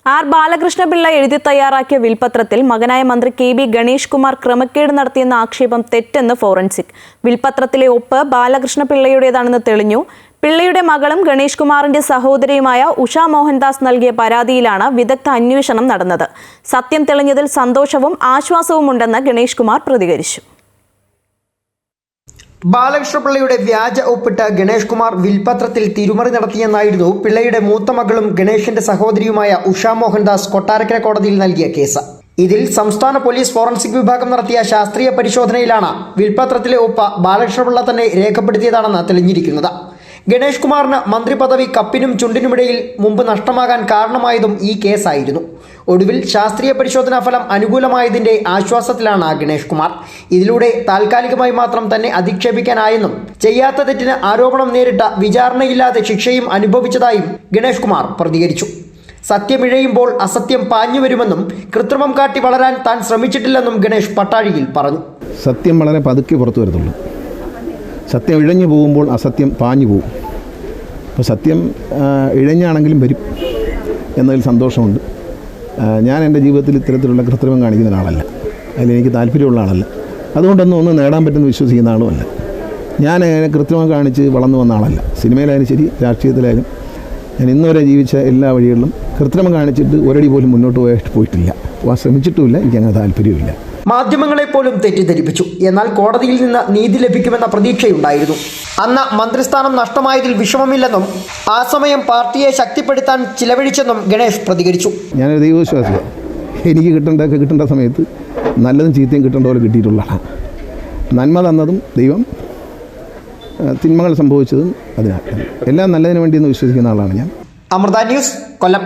R Balakrishna Pillai എഴുതി തയ്യാറാക്കിയ വിൽപത്രത്തിൽ മകനായ മന്ത്രി കെ.ബി. ഗണേഷ് കുമാർ ക്രമക്കേട് നടത്തിയെന്ന ആക്ഷേപം തെറ്റെന്ന് ഫോറൻസിക്. വിൽപത്രത്തിലെ ഒപ്പ് ബാലകൃഷ്ണപിള്ളയുടേതാണെന്ന് തെളിഞ്ഞു. പിള്ളയുടെ മകളും ഗണേഷ് കുമാറിന്റെ സഹോദരിയുമായ ഉഷ മോഹൻദാസ് നൽകിയ പരാതിയിലാണ് വിദഗ്ധ അന്വേഷണം നടന്നത്. സത്യം തെളിഞ്ഞതിൽ സന്തോഷവും ആശ്വാസവുമുണ്ടെന്ന് ഗണേഷ് കുമാർ പ്രതികരിച്ചു. ബാലകൃഷ്ണപിള്ളയുടെ വ്യാജ ഒപ്പിട്ട് ഗണേഷ് കുമാർ വിൽപത്രത്തിൽ തിരുമറി നടത്തിയെന്നായിരുന്നു പിള്ളയുടെ മൂത്ത മകളും ഗണേഷിന്റെ സഹോദരിയുമായ ഉഷ മോഹൻദാസ് കൊട്ടാരക്കര കോടതിയിൽ നൽകിയ കേസ്. ഇതിൽ സംസ്ഥാന പോലീസ് ഫോറൻസിക് വിഭാഗം നടത്തിയ ശാസ്ത്രീയ പരിശോധനയിലാണ് വിൽപത്രത്തിലെ ഒപ്പ് ബാലകൃഷ്ണപിള്ള തന്നെ രേഖപ്പെടുത്തിയതാണെന്ന് തെളിഞ്ഞിരിക്കുന്നത്. ഗണേഷ് കുമാറിന് മന്ത്രി പദവി കപ്പിനും ചുണ്ടിനുമിടയിൽ മുമ്പ് നഷ്ടമാകാൻ കാരണമായതും ഈ കേസായിരുന്നു. ഒടുവിൽ ശാസ്ത്രീയ പരിശോധനാ ഫലം അനുകൂലമായതിന്റെ ആശ്വാസത്തിലാണ് ഗണേഷ് കുമാർ. ഇതിലൂടെ താൽക്കാലികമായി മാത്രം തന്നെ അധിക്ഷേപിക്കാനായെന്നും ചെയ്യാത്ത തെറ്റിന് ആരോപണം നേരിട്ട വിചാരണയില്ലാതെ ശിക്ഷയും അനുഭവിച്ചതായും ഗണേഷ് കുമാർ പ്രതികരിച്ചു. സത്യമിഴയുമ്പോൾ അസത്യം പാഞ്ഞു വരുമെന്നും കൃത്രിമം കാട്ടി വളരാൻ താൻ ശ്രമിച്ചിട്ടില്ലെന്നും ഗണേഷ് പട്ടാഴിയിൽ പറഞ്ഞു. സത്യം വളരെ പതുക്കെ പുറത്തു വരത്തുള്ളൂ. സത്യം ഇഴഞ്ഞു പോകുമ്പോൾ അസത്യം പാഞ്ഞു പോകും. അപ്പോൾ സത്യം ഇഴഞ്ഞാണെങ്കിലും വരും എന്നതിൽ സന്തോഷമുണ്ട്. ഞാൻ എൻ്റെ ജീവിതത്തിൽ ഇത്തരത്തിലുള്ള കൃത്രിമം കാണിക്കുന്ന ഒരാളല്ല. അതിലെനിക്ക് താല്പര്യമുള്ള ആളല്ല. അതുകൊണ്ടൊന്നും നേടാൻ പറ്റുമെന്ന് വിശ്വസിക്കുന്ന ആളുമല്ല. ഞാൻ കൃത്രിമം കാണിച്ച് വളർന്നു വന്ന ആളല്ല. സിനിമയിലായാലും ശരി, രാഷ്ട്രീയത്തിലായാലും ഞാൻ ഇന്നുവരെ ജീവിച്ച എല്ലാ വഴികളിലും കൃത്രിമം കാണിച്ചിട്ട് ഒരടി പോലും മുന്നോട്ട് പോയിട്ടില്ല. ശ്രമിച്ചിട്ടുമില്ല. എനിക്കങ്ങനെ താല്പര്യമില്ല. മാധ്യമങ്ങളെ പോലും തെറ്റിദ്ധരിപ്പിച്ചു. എന്നാൽ കോടതിയിൽ നിന്ന് നീതി ലഭിക്കുമെന്ന പ്രതീക്ഷയുണ്ടായിരുന്നു. അന്ന് മന്ത്രിസ്ഥാനം നഷ്ടമായതിൽ വിഷമമില്ലെന്നും ആ സമയം പാർട്ടിയെ ശക്തിപ്പെടുത്താൻ ചിലവഴിച്ചെന്നും ഗണേഷ് പ്രതികരിച്ചു. ഞാനൊരു ദൈവവിശ്വാസിയാണ്. എനിക്ക് കിട്ടേണ്ട സമയത്ത് നല്ലതും ചീത്തയും കിട്ടേണ്ട പോലെ കിട്ടിയിട്ടുള്ളതാണ്. നന്മ തന്നതും ദൈവം, തിന്മകൾ സംഭവിച്ചതും അതിനാൽ എല്ലാം നല്ലതിന് വേണ്ടിയെന്ന് വിശ്വസിക്കുന്ന ആളാണ് ഞാൻ. അമൃത ന്യൂസ്, കൊല്ലം.